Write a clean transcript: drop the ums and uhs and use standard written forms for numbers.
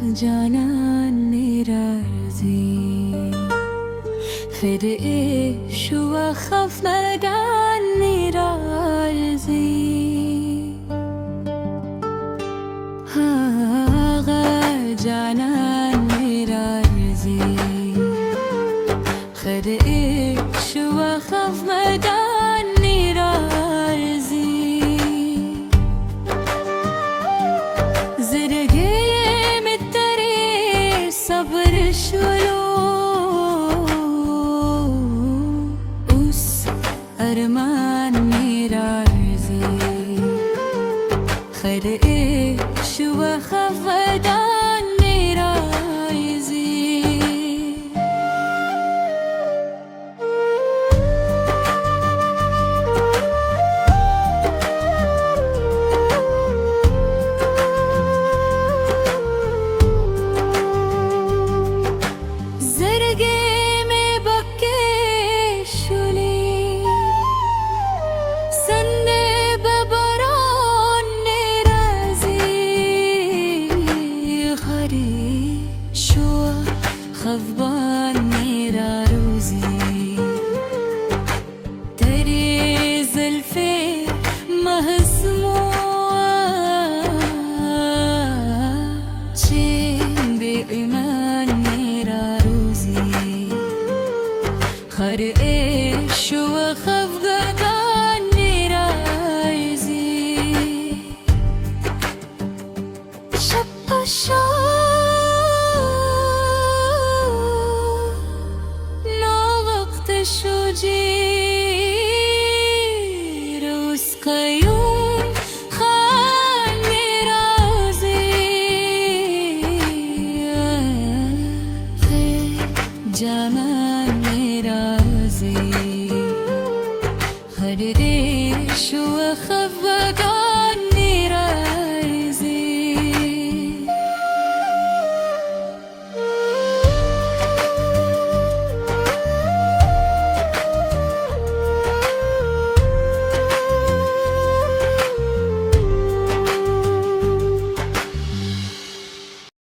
جانان رازی خیر عشق و خف مردان رازی آقا جانان رازی خیر عشق و خف مردان رازی زرگی متری صبر شلو أرمان رازي خير إيش وخفضان رازي زرقي مبكي شولي خفبان روزي تري زلفي مهزموع شين بإيمان روزي خر إيش وخفقان رايزي شب شجير وسقيون خاني رازي في جمال رازي خريش وخفق